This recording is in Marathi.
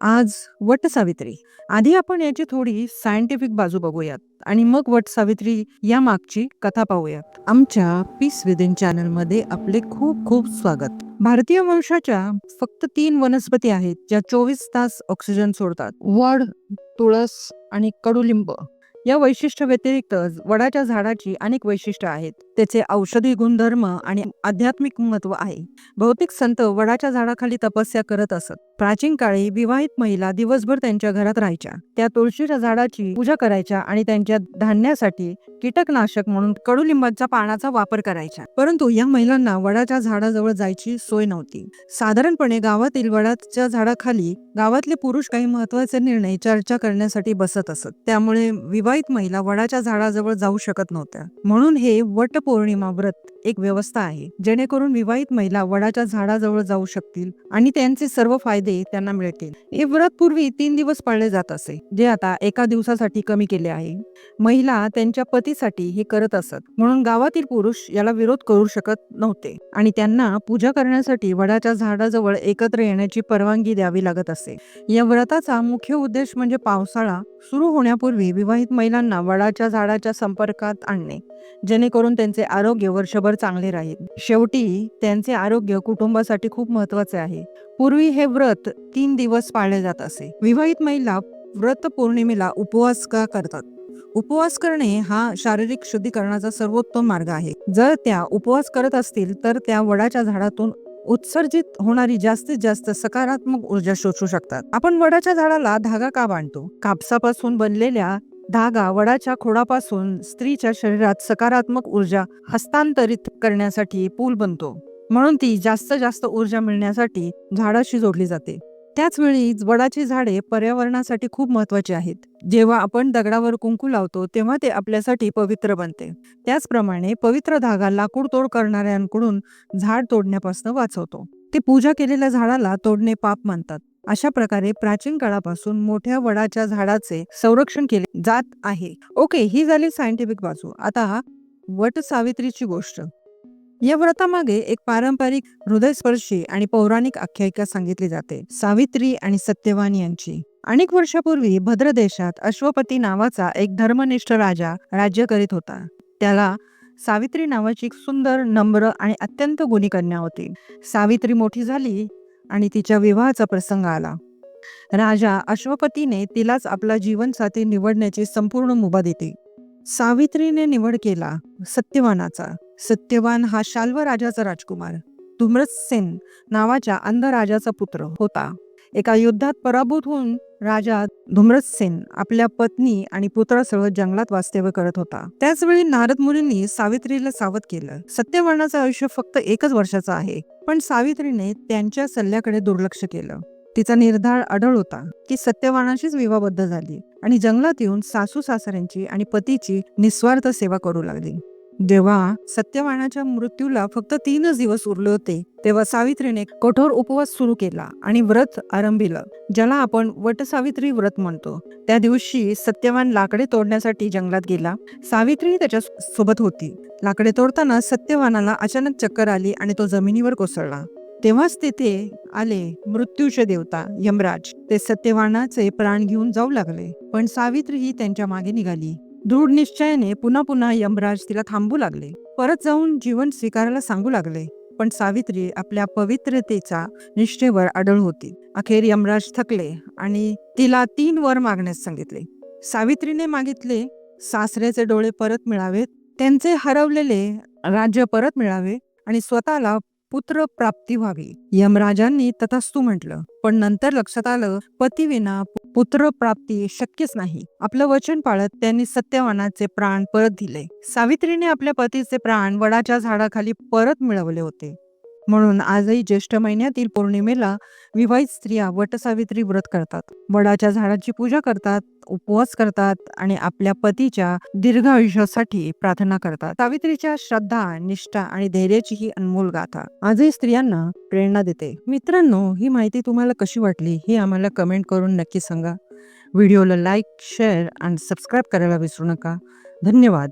आज वटसावित्री. आधी आपण याची थोडी सायंटिफिक बाजू बघूयात आणि मग वटसावित्री या मागची कथा पाहूयात. आमच्या पीस विदिन चॅनलमध्ये आपले खूप खूप स्वागत. भारतीय वंशाच्या फक्त 3 वनस्पती आहेत ज्या 24 तास ऑक्सिजन सोडतात. वड, तुळस आणि कडुलिंब. या वैशिष्ट्य व्यतिरिक्त वडाच्या झाडाची अनेक वैशिष्ट्य आहेत. त्याचे औषधी गुणधर्म आणि आध्यात्मिक महत्व आहे. बहुतेक संत वडाच्या झाडाखाली तपस्या करत असत. प्राचीन काळी विवाहित महिला दिवसभर त्यांच्या घरात राहायच्या. त्या तुळशीच्या झाडाची पूजा करायच्या आणि त्यांच्या धान्यासाठी कीटकनाशक म्हणून कडुलिंबाच्या पानाचा वापर करायच्या. परंतु या महिलांना वडाच्या झाडाजवळ जायची सोय नव्हती. साधारणपणे गावातील वडाच्या झाडाखाली गावातले पुरुष काही महत्त्वाचे निर्णय चर्चा करण्यासाठी बसत असत. त्यामुळे विवाहित महिला वडाच्या झाडाजवळ जाऊ शकत नव्हत्या. म्हणून हे वटपौर्णिमा व्रत एक व्यवस्था आहे, जेणेकरून विवाहित महिला वडाच्या झाडाजवळ जाऊ शकतील आणि त्यांचे सर्व फायदे त्यांना मिळतील. हे व्रत पूर्वी 3 दिवस पाळले जात असे, जे आता एका दिवसासाठी कमी केले आहे. महिला त्यांच्या पतीसाठी हे करत असत, म्हणून गावातील पुरुष याला विरोध करू शकत नव्हते आणि त्यांना पूजा करण्यासाठी वडाच्या झाडाजवळ एकत्र येण्याची परवानगी द्यावी लागत असे. या व्रताचा मुख्य उद्देश म्हणजे पावसाळा सुरू होण्यापूर्वी विवाहित महिलांना वडाच्या झाडाच्या संपर्कात आणणे, जेणेकरून त्यांचे आरोग्य वर्षभर चांगले राहील. शेवटी त्यांचे आरोग्य कुटुंबासाठी खूप महत्वाचे आहे. पूर्वी हे व्रत 3 दिवस पाळले जात असे. विवाहित महिला व्रत पौर्णिमेला उपवास का करतात? उपवास करणे हा शारीरिक शुद्धीकरणाचा सर्वोत्तम मार्ग आहे. जर त्या उपवास करत असतील तर त्या वडाच्या झाडातून उत्सर्जित होणारी जास्तीत जास्त सकारात्मक ऊर्जा शोषू शकतात. आपण वडाच्या झाडाला धागा का बांधतो? कापसापासून बनलेल्या धागा वडाच्या खोडापासून स्त्रीच्या शरीरात सकारात्मक ऊर्जा हस्तांतरित करण्यासाठी पूल बनतो. म्हणून ती जास्त ऊर्जा मिळण्यासाठी झाडाशी जोडली जाते. त्याच वेळी वडाची झाडे पर्यावरणासाठी खूप महत्वाची आहेत. जेव्हा आपण दगडावर कुंकू लावतो तेव्हा ते आपल्यासाठी पवित्र बनते. त्याचप्रमाणे पवित्र धागा लाकूड तोड करणाऱ्यांकडून झाड तोडण्यापासून वाचवतो. ते पूजा केलेल्या झाडाला तोडणे पाप मानतात. अशा प्रकारे प्राचीन काळापासून मोठ्या वडाच्या झाडाचे संरक्षण केले जात आहे. ओके, ही झाली सायंटिफिक बाजू. आता वटसावित्रीची गोष्ट. या व्रतामागे एक पारंपरिक, हृदयस्पर्शी आणि पौराणिक आख्यायिका सांगितली जाते. सावित्री आणि सत्यवान यांची. अनेक वर्षापूर्वी भद्र देशात अश्वपती नावाचा एक धर्मनिष्ठ राजा राज्य करीत होता. त्याला सावित्री नावाची एक सुंदर, नम्र आणि अत्यंत गुणी कन्या होती. सावित्री मोठी झाली आणि तिच्या विवाहाचा प्रसंग आला. राजा अश्वपतीने तिलाच आपला जीवनसाथी निवडण्याची संपूर्ण मुभा दिली. सावित्रीने निवड केला सत्यवानाचा. सत्यवान हा शाल्व राजाचा राजकुमार धुम्रसेन नावाच्या अंध राजाचा पुत्र होता. एका युद्धात पराभूत होऊन राजा धुम्रसेन आपल्या पत्नी आणि पुत्रासह जंगलात वास्तव्य करत होता. त्याचवेळी नारद मुनींनी सावित्रीला सावध केलं. सत्यवानाचं आयुष्य फक्त 1च वर्षाचं आहे, पण सावित्रीने त्यांच्या सल्ल्याकडे दुर्लक्ष केलं. तिचा निर्धार अढळ होता. ती सत्यवानाशीच विवाहबद्ध झाली आणि जंगलात येऊन सासू सासऱ्यांची आणि पतीची निस्वार्थ सेवा करू लागली. जेव्हा सत्यवानाच्या मृत्यूला फक्त 3च दिवस उरले होते, तेव्हा सावित्रीने कठोर उपवास सुरू केला आणि व्रत आरंभिलं, ज्याला आपण वटसावित्री व्रत म्हणतो. त्या दिवशी सत्यवान लाकडे तोडण्यासाठी जंगलात गेला. सावित्री त्याच्या सोबत होती. लाकडे तोडताना सत्यवानाला अचानक चक्कर आली आणि तो जमिनीवर कोसळला. तेव्हाच तिथे आले मृत्यूचे देवता यमराज. ते सत्यवानाचे प्राण घेऊन जाऊ लागले, पण सावित्री ही त्यांच्या मागे निघाली. दृढ निश्चयाने पुन्हा यमराज तिला थांबू लागले. परत जाऊन जीवन स्वीकारायला सांगू लागले, पण सावित्री आपल्या पवित्रतेचा निष्ठेवर अडळ होती. अखेर यमराज थकले आणि तिला 3 वर मागण्यास सांगितले. सावित्रीने मागितले, सासऱ्याचे डोळे परत मिळावेत, त्यांचे हरवलेले राज्य परत मिळावे आणि स्वतःला पुत्र प्राप्ती व्हावी. यमराजांनी तथास्तु म्हटलं, पण नंतर लक्षात आलं पतीविना पुत्र प्राप्ती शक्यच नाही. आपलं वचन पाळत त्यांनी सत्यवानाचे प्राण परत दिले. सावित्रीने आपल्या पतीचे प्राण वडाच्या झाडाखाली परत मिळवले होते. म्हणून आजही ज्येष्ठ महिन्यातील पौर्णिमेला विवाहित स्त्रिया वटसावित्री व्रत करतात. वडाच्या झाडाची पूजा करतात, उपवास करतात आणि आपल्या पतीच्या दीर्घ आयुष्यासाठी प्रार्थना करतात. सावित्रीच्या श्रद्धा, निष्ठा आणि धैर्याची ही अनमोल गाथा आजही स्त्रियांना प्रेरणा देते. मित्रांनो, ही माहिती तुम्हाला कशी वाटली हे आम्हाला कमेंट करून नक्की सांगा. व्हिडिओला लाईक, शेअर आणि सबस्क्राईब करायला विसरू नका. धन्यवाद.